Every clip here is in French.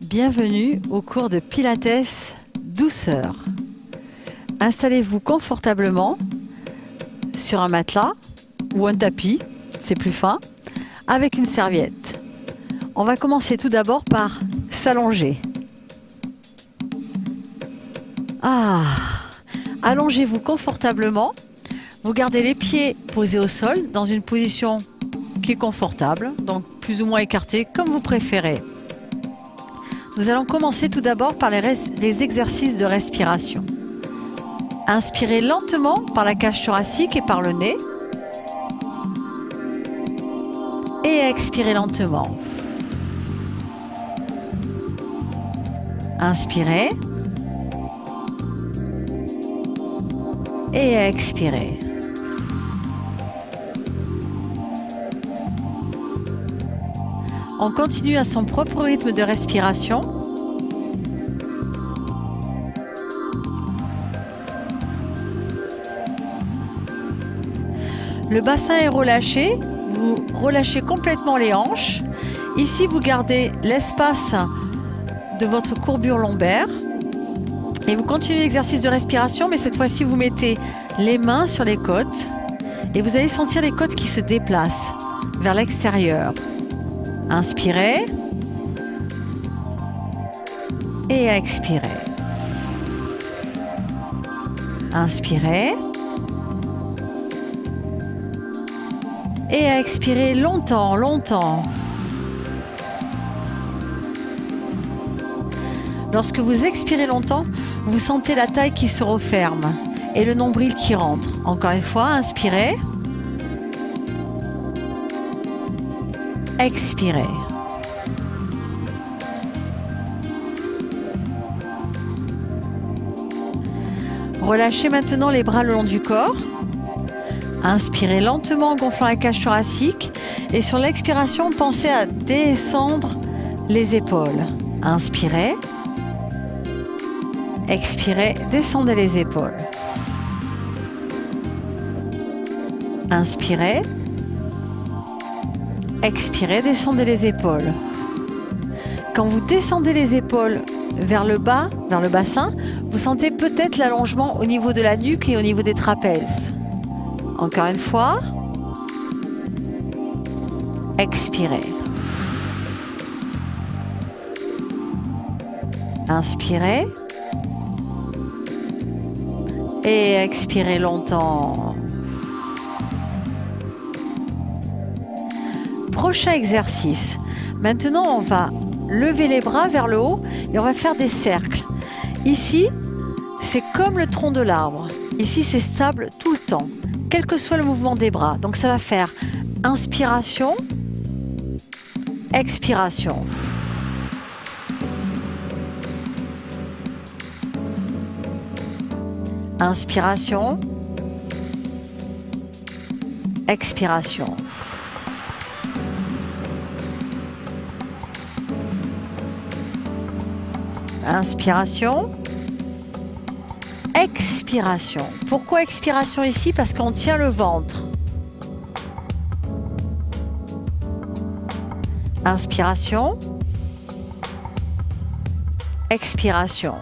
Bienvenue au cours de Pilates douceur. Installez-vous confortablement sur un matelas ou un tapis, c'est plus fin, avec une serviette. On va commencer tout d'abord par s'allonger. Allongez-vous confortablement. Vous gardez les pieds posés au sol dans une position qui est confortable, donc plus ou moins écartée, comme vous préférez. Nous allons commencer tout d'abord par les exercices de respiration. Inspirez lentement par la cage thoracique et par le nez. Et expirez lentement. Inspirez. Et expirez. On continue à son propre rythme de respiration. Le bassin est relâché. Vous relâchez complètement les hanches. Ici, vous gardez l'espace de votre courbure lombaire. Et vous continuez l'exercice de respiration, mais cette fois-ci, vous mettez les mains sur les côtes. Et vous allez sentir les côtes qui se déplacent vers l'extérieur. Inspirez et expirez. Inspirez et expirez longtemps, longtemps. Lorsque vous expirez longtemps, vous sentez la taille qui se referme et le nombril qui rentre. Encore une fois, inspirez. Expirez. Relâchez maintenant les bras le long du corps. Inspirez lentement en gonflant la cage thoracique. Et sur l'expiration, pensez à descendre les épaules. Inspirez. Expirez, descendez les épaules. Inspirez. Expirez, descendez les épaules. Quand vous descendez les épaules vers le bas, vers le bassin, vous sentez peut-être l'allongement au niveau de la nuque et au niveau des trapèzes. Encore une fois. Expirez. Inspirez. Et expirez longtemps. Prochain exercice. Maintenant, on va lever les bras vers le haut et on va faire des cercles. Ici, c'est comme le tronc de l'arbre. Ici, c'est stable tout le temps, quel que soit le mouvement des bras. Donc, ça va faire inspiration, expiration. Inspiration, expiration. Inspiration, expiration. Pourquoi expiration ici? Parce qu'on tient le ventre. Inspiration, expiration.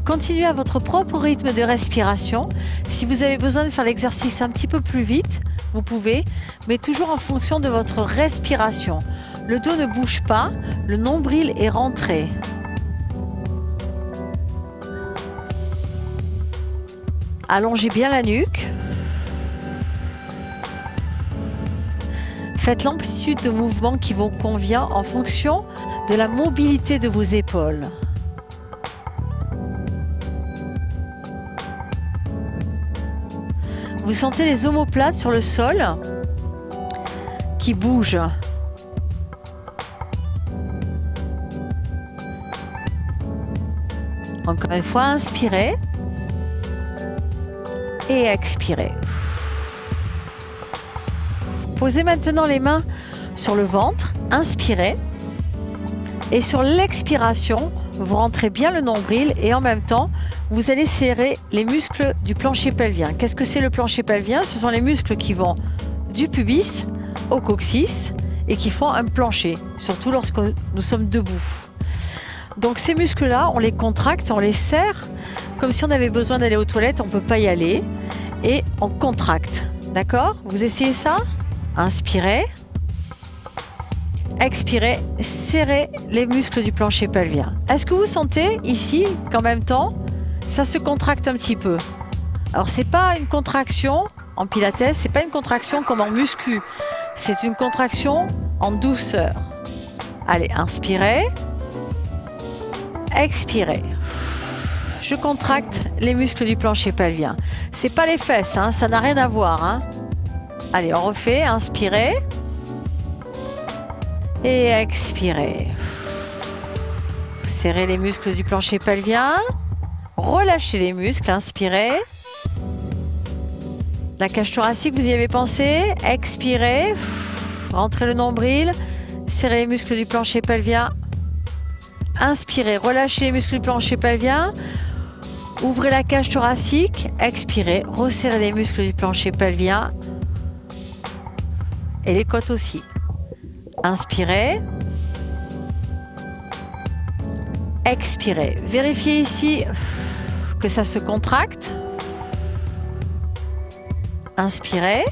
Continuez à votre propre rythme de respiration. Si vous avez besoin de faire l'exercice un petit peu plus vite, vous pouvez, mais toujours en fonction de votre respiration. Le dos ne bouge pas, le nombril est rentré. Allongez bien la nuque. Faites l'amplitude de mouvement qui vous convient en fonction de la mobilité de vos épaules. Vous sentez les omoplates sur le sol qui bougent. Encore une fois, inspirez et expirez. Posez maintenant les mains sur le ventre, inspirez. Et sur l'expiration, vous rentrez bien le nombril et en même temps, vous allez serrer les muscles du plancher pelvien. Qu'est-ce que c'est le plancher pelvien? Ce sont les muscles qui vont du pubis au coccyx et qui font un plancher, surtout lorsque nous sommes debout. Donc ces muscles-là, on les contracte, on les serre, comme si on avait besoin d'aller aux toilettes, on ne peut pas y aller, et on contracte. D'accord? Vous essayez ça? Inspirez. Expirez, serrez les muscles du plancher pelvien. Est-ce que vous sentez ici qu'en même temps, ça se contracte un petit peu? Alors c'est pas une contraction en pilates, c'est pas une contraction comme en muscu, c'est une contraction en douceur. Allez, inspirez, expirez. Je contracte les muscles du plancher pelvien. C'est pas les fesses, hein, ça n'a rien à voir. Hein. Allez, on refait, inspirez. Et expirez. Serrez les muscles du plancher pelvien. Relâchez les muscles, inspirez. La cage thoracique, vous y avez pensé? Expirez. Rentrez le nombril. Serrez les muscles du plancher pelvien. Inspirez, relâchez les muscles du plancher pelvien. Ouvrez la cage thoracique. Expirez, resserrez les muscles du plancher pelvien. Et les côtes aussi. Inspirez. Expirez. Vérifiez ici que ça se contracte. Inspirez.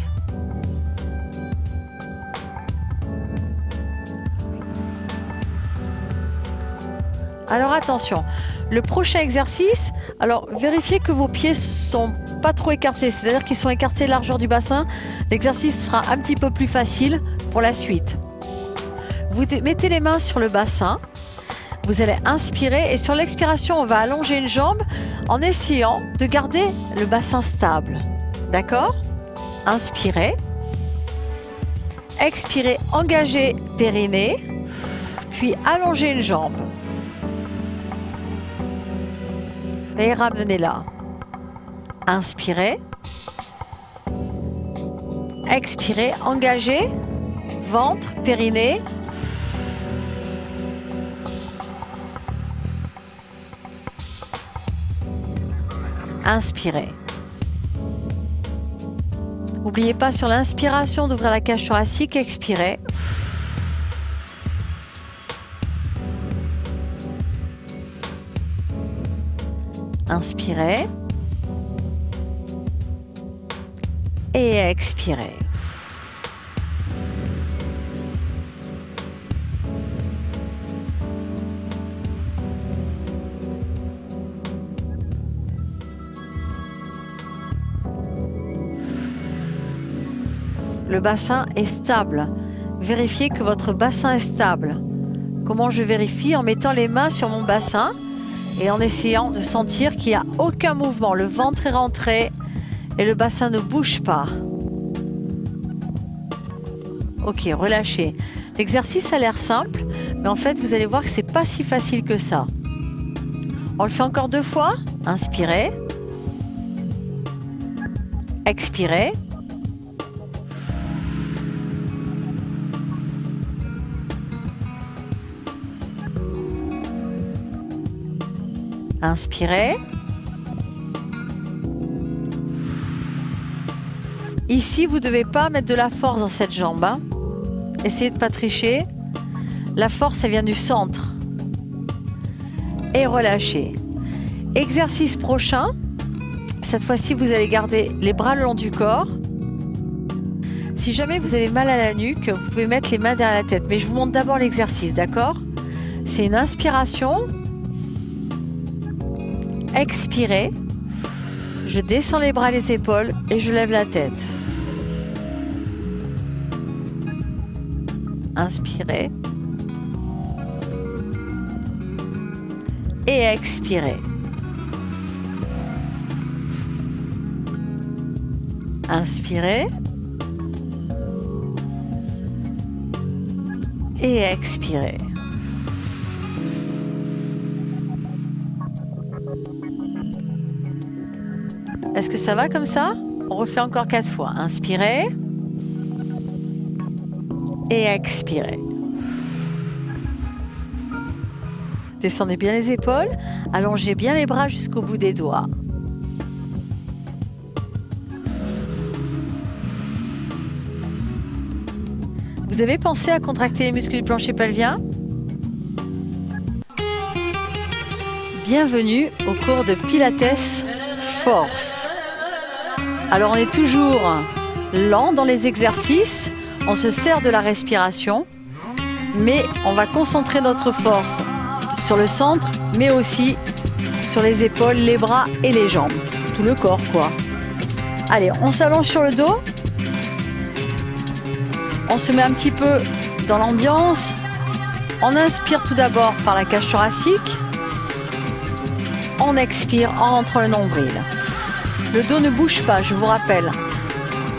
Alors attention, le prochain exercice, alors vérifiez que vos pieds sont pas trop écartés, c'est-à-dire qu'ils sont écartés largeur du bassin. L'exercice sera un petit peu plus facile pour la suite. Vous mettez les mains sur le bassin, vous allez inspirer et sur l'expiration, on va allonger une jambe en essayant de garder le bassin stable. D'accord? Inspirez. Expirez, engagez périnée, puis allongez une jambe. Et ramenez-la. Inspirez. Expirez, engagez, ventre, périnée. Inspirez. N'oubliez pas sur l'inspiration d'ouvrir la cage thoracique, expirez. Inspirez. Et expirez. Le bassin est stable. Vérifiez que votre bassin est stable. Comment je vérifie? En mettant les mains sur mon bassin et en essayant de sentir qu'il n'y a aucun mouvement. Le ventre est rentré et le bassin ne bouge pas. Ok, relâchez. L'exercice a l'air simple, mais en fait, vous allez voir que c'est pas si facile que ça. On le fait encore 2 fois. Inspirez. Expirez. Inspirez. Ici, vous ne devez pas mettre de la force dans cette jambe. Hein. Essayez de ne pas tricher. La force, elle vient du centre. Et relâchez. Exercice prochain. Cette fois-ci, vous allez garder les bras le long du corps. Si jamais vous avez mal à la nuque, vous pouvez mettre les mains derrière la tête. Mais je vous montre d'abord l'exercice, d'accord? C'est une inspiration. Expirez. Je descends les bras, les épaules et je lève la tête. Inspirez. Et expirez. Inspirez. Et expirez. Est-ce que ça va comme ça? On refait encore 4 fois. Inspirez. Et expirez. Descendez bien les épaules. Allongez bien les bras jusqu'au bout des doigts. Vous avez pensé à contracter les muscles du plancher pelvien? Bienvenue au cours de Pilates Force. Alors on est toujours lent dans les exercices, on se sert de la respiration, mais on va concentrer notre force sur le centre, mais aussi sur les épaules, les bras et les jambes. Tout le corps, quoi. Allez, on s'allonge sur le dos. On se met un petit peu dans l'ambiance. On inspire tout d'abord par la cage thoracique. On expire en rentrant le nombril. Le dos ne bouge pas, je vous rappelle.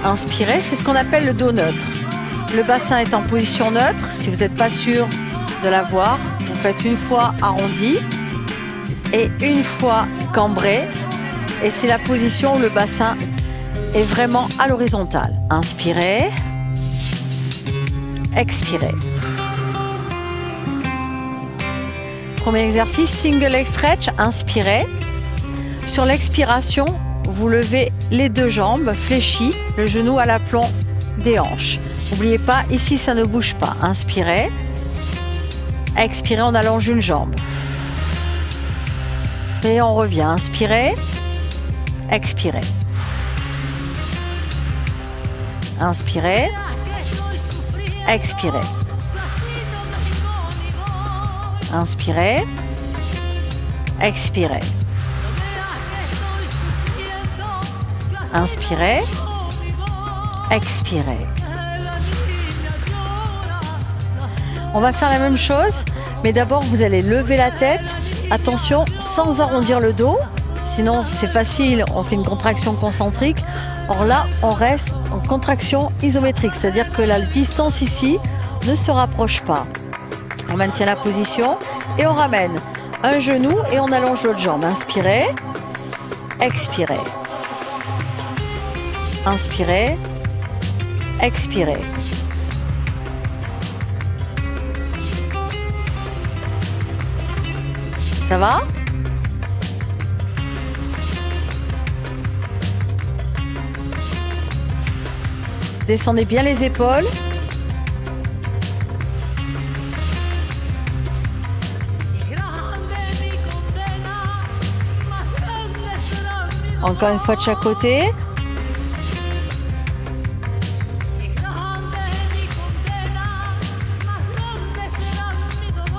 Inspirez, c'est ce qu'on appelle le dos neutre. Le bassin est en position neutre. Si vous n'êtes pas sûr de l'avoir, vous faites une fois arrondi et une fois cambré. Et c'est la position où le bassin est vraiment à l'horizontale. Inspirez. Expirez. Premier exercice, single leg stretch. Inspirez. Sur l'expiration, vous levez les deux jambes fléchies, le genou à l'aplomb des hanches. N'oubliez pas, ici ça ne bouge pas. Inspirez. Expirez, on allonge une jambe. Et on revient. Inspirez. Expirez. Inspirez. Expirez. Inspirez. Expirez. Inspirez. Expirez. On va faire la même chose, mais d'abord vous allez lever la tête. Attention, sans arrondir le dos. Sinon, c'est facile, on fait une contraction concentrique. Or là, on reste en contraction isométrique, c'est-à-dire que la distance ici ne se rapproche pas. On maintient la position et on ramène un genou et on allonge l'autre jambe. Inspirez, expirez. Inspirez, expirez. Ça va? Descendez bien les épaules. Encore une fois de chaque côté.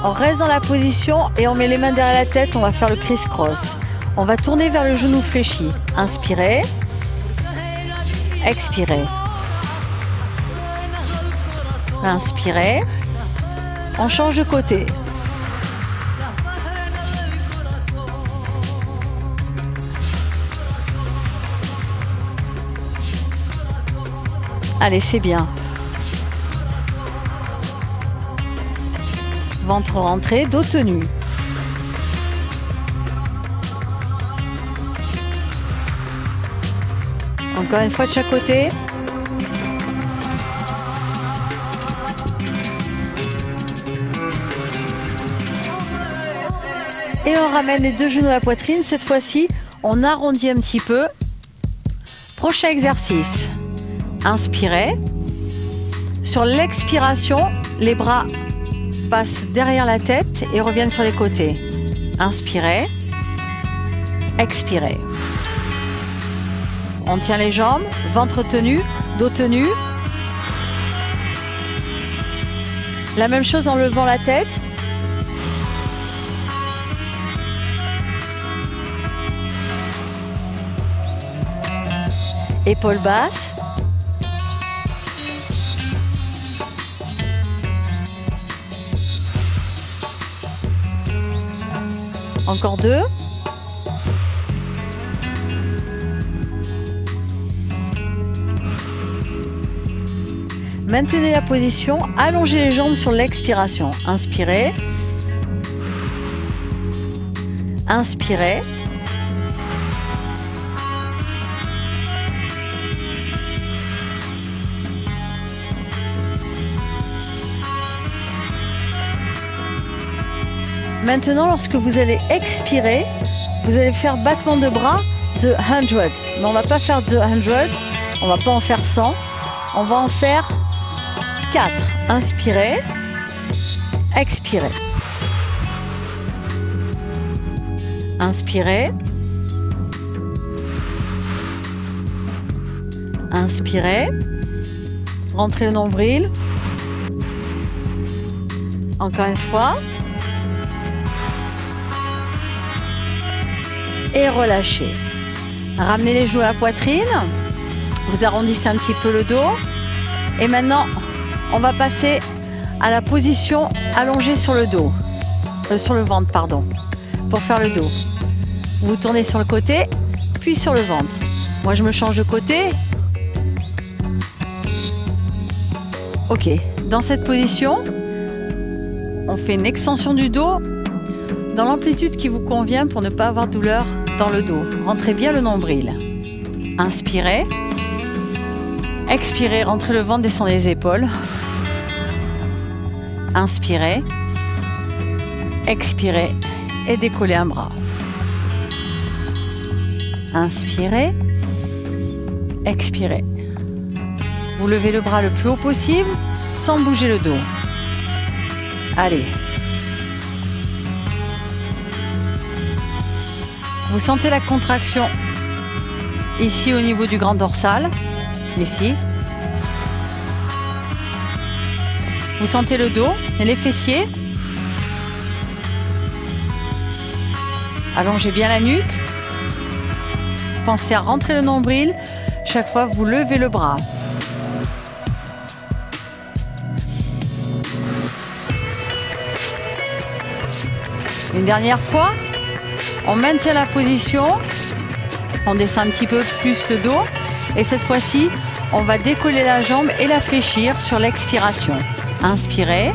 On reste dans la position et on met les mains derrière la tête, on va faire le criss-cross. On va tourner vers le genou fléchi. Inspirez. Expirez. Inspirez. On change de côté. Allez, c'est bien. Ventre rentré, dos tenu. Encore une fois de chaque côté. Et on ramène les deux genoux à la poitrine. Cette fois-ci, on arrondit un petit peu. Prochain exercice. Inspirez. Sur l'expiration, les bras passent derrière la tête et reviennent sur les côtés. Inspirez. Expirez. On tient les jambes, ventre tenu, dos tenu. La même chose en levant la tête. Épaules basses. Encore deux. Maintenez la position, allongez les jambes sur l'expiration. Inspirez. Inspirez. Maintenant, lorsque vous allez expirer, vous allez faire battement de bras de 100. Mais on ne va pas faire de 100, on ne va pas en faire 100. On va en faire 4. Inspirez. Expirez. Inspirez. Inspirez. Rentrez le nombril. Encore une fois. Et relâchez. Ramenez les genoux à la poitrine. Vous arrondissez un petit peu le dos. Et maintenant, on va passer à la position allongée sur le dos. Sur le ventre, pardon. Pour faire le dos. Vous tournez sur le côté, puis sur le ventre. Moi, je me change de côté. Ok. Dans cette position, on fait une extension du dos dans l'amplitude qui vous convient pour ne pas avoir de douleur dans le dos. Rentrez bien le nombril. Inspirez. Expirez, rentrez le ventre, descendez les épaules. Inspirez. Expirez et décollez un bras. Inspirez. Expirez. Vous levez le bras le plus haut possible sans bouger le dos. Allez. Vous sentez la contraction ici au niveau du grand dorsal. Ici. Vous sentez le dos et les fessiers. Allongez bien la nuque. Pensez à rentrer le nombril. Chaque fois, vous levez le bras. Une dernière fois. On maintient la position. On descend un petit peu plus le dos. Et cette fois-ci, on va décoller la jambe et la fléchir sur l'expiration. Inspirez,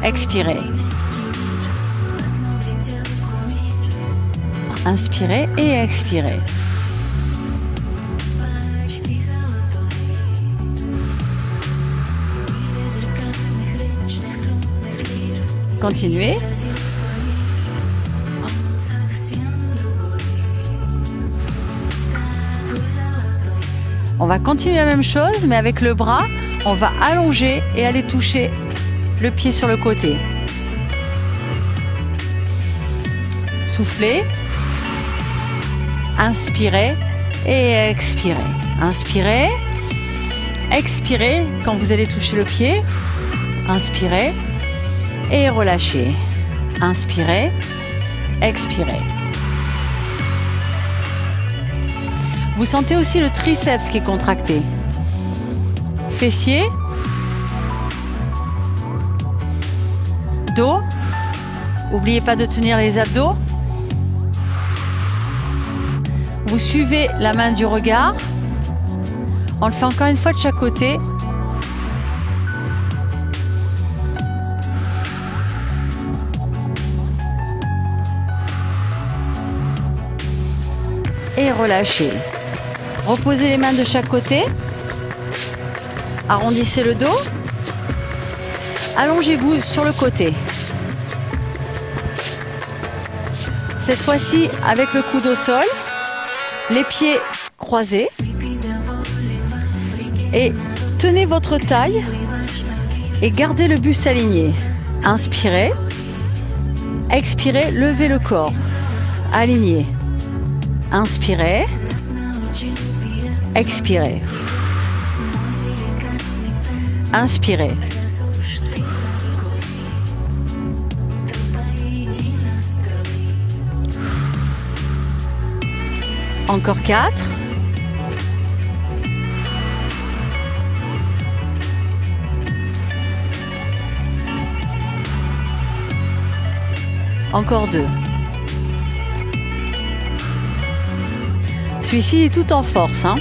expirez. Inspirez et expirez. Continuez. On va continuer la même chose, mais avec le bras, on va allonger et aller toucher le pied sur le côté. Soufflez. Inspirez et expirez. Inspirez. Expirez quand vous allez toucher le pied. Inspirez et relâchez. Inspirez. Expirez. Vous sentez aussi le triceps qui est contracté. Fessier. Dos. N'oubliez pas de tenir les abdos. Vous suivez la main du regard. On le fait encore une fois de chaque côté. Et relâchez. Reposez les mains de chaque côté. Arrondissez le dos. Allongez-vous sur le côté. Cette fois-ci, avec le coude au sol, les pieds croisés. Et tenez votre taille et gardez le buste aligné. Inspirez. Expirez, levez le corps. Aligné. Inspirez. Expirez. Inspirez. Encore 4. Encore 2. Celui-ci est tout en force, hein.